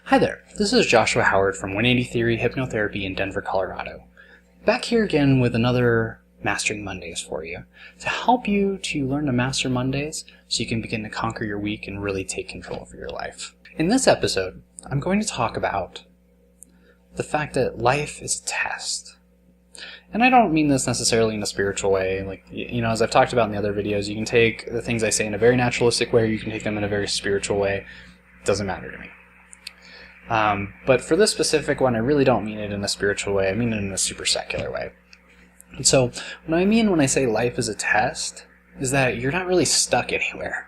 Hi there, this is Joshua Howard from 180 Theory Hypnotherapy in Denver, Colorado. Back here again with another Mastering Mondays for you, to help you to learn to master Mondays so you can begin to conquer your week and really take control of your life. In this episode, I'm going to talk about the fact that life is a test. And I don't mean this necessarily in a spiritual way. As I've talked about in the other videos, you can take the things I say in a very naturalistic way, or you can take them in a very spiritual way. It doesn't matter to me. But for this specific one, I really don't mean it in a spiritual way. I mean it in a super secular way. And so what I mean when I say life is a test is that you're not really stuck anywhere.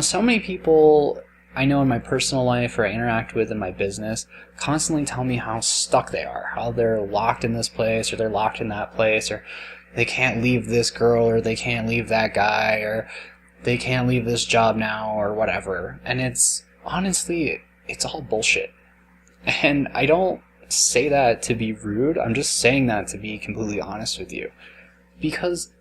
So many people I know in my personal life or I interact with in my business constantly tell me how stuck they are, how they're locked in this place or they're locked in that place, or they can't leave this girl or they can't leave that guy or they can't leave this job now or whatever. And it's all bullshit. And I don't say that to be rude. I'm just saying that to be completely honest with you. Because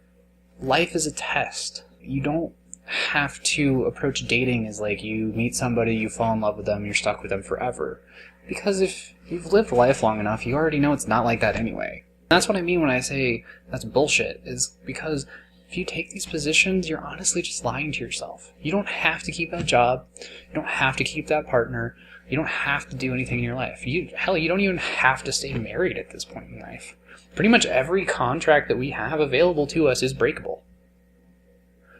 life is a test. You don't have to approach dating as like you meet somebody, you fall in love with them, you're stuck with them forever. Because if you've lived life long enough, you already know it's not like that anyway. That's what I mean when I say that's bullshit, is because if you take these positions, you're honestly just lying to yourself. You don't have to keep that job. You don't have to keep that partner. You don't have to do anything in your life. You don't even have to stay married at this point in life. Pretty much every contract that we have available to us is breakable.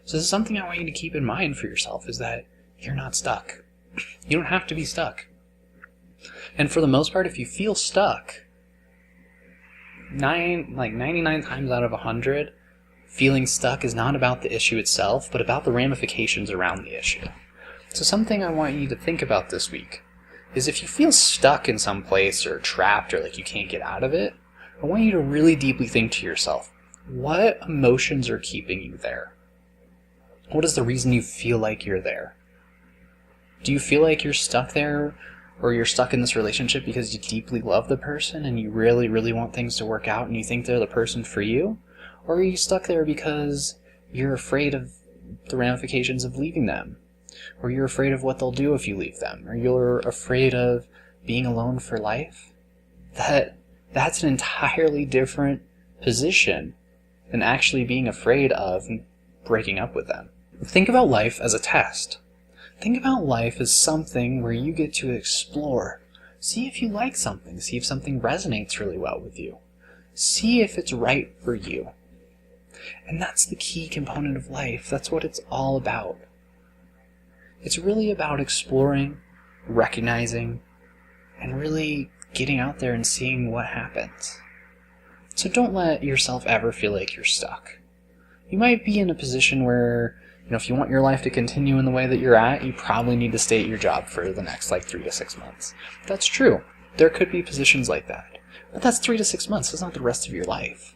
So this is something I want you to keep in mind for yourself, is that you're not stuck. You don't have to be stuck. And for the most part, if you feel stuck, 99 times out of 100, feeling stuck is not about the issue itself, but about the ramifications around the issue. So something I want you to think about this week is if you feel stuck in some place or trapped or like you can't get out of it, I want you to really deeply think to yourself, what emotions are keeping you there? What is the reason you feel like you're there? Do you feel like you're stuck there, or you're stuck in this relationship because you deeply love the person and you really, really want things to work out and you think they're the person for you? Or are you stuck there because you're afraid of the ramifications of leaving them? Or you're afraid of what they'll do if you leave them? Or you're afraid of being alone for life? That's an entirely different position than actually being afraid of breaking up with them. Think about life as a test. Think about life as something where you get to explore. See if you like something. See if something resonates really well with you. See if it's right for you. And that's the key component of life. That's what it's all about. It's really about exploring, recognizing, and really getting out there and seeing what happens. So don't let yourself ever feel like you're stuck. You might be in a position where, if you want your life to continue in the way that you're at, you probably need to stay at your job for the next 3 to 6 months. That's true. There could be positions like that. But that's 3 to 6 months. That's not the rest of your life.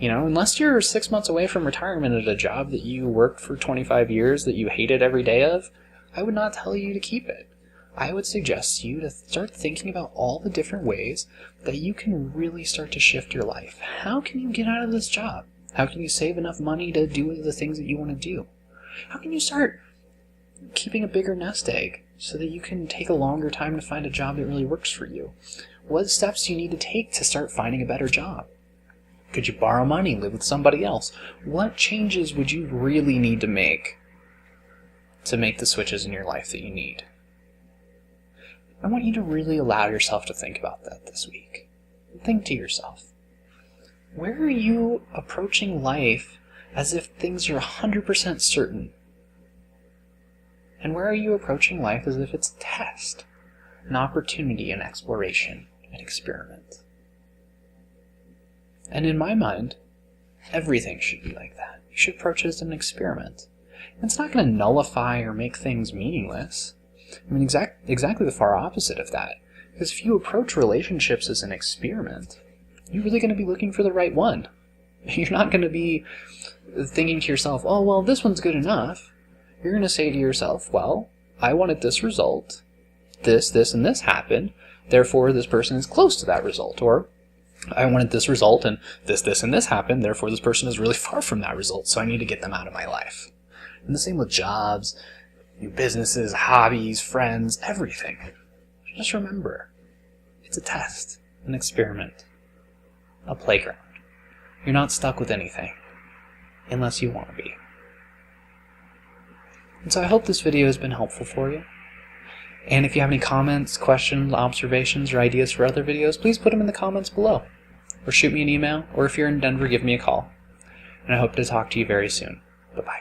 Unless you're 6 months away from retirement at a job that you worked for 25 years that you hated every day of, I would not tell you to keep it. I would suggest you to start thinking about all the different ways that you can really start to shift your life. How can you get out of this job? How can you save enough money to do the things that you want to do? How can you start keeping a bigger nest egg so that you can take a longer time to find a job that really works for you? What steps do you need to take to start finding a better job? Could you borrow money, live with somebody else? What changes would you really need to make the switches in your life that you need? I want you to really allow yourself to think about that this week. Think to yourself, where are you approaching life as if things are 100% certain? And where are you approaching life as if it's a test, an opportunity, an exploration, an experiment? And in my mind, everything should be like that. You should approach it as an experiment. And it's not going to nullify or make things meaningless. Exactly the far opposite of that. Because if you approach relationships as an experiment, you're really going to be looking for the right one. You're not going to be thinking to yourself, oh, well, this one's good enough. You're going to say to yourself, well, I wanted this result. This, and this happened. Therefore, this person is close to that result. Or, I wanted this result, and this, and this happened. Therefore, this person is really far from that result, so I need to get them out of my life. And the same with jobs, new businesses, hobbies, friends, everything. just remember, it's a test, an experiment, a playground. You're not stuck with anything, unless you want to be. And so I hope this video has been helpful for you. And if you have any comments, questions, observations, or ideas for other videos, please put them in the comments below. Or shoot me an email, or if you're in Denver, give me a call. And I hope to talk to you very soon. Bye-bye.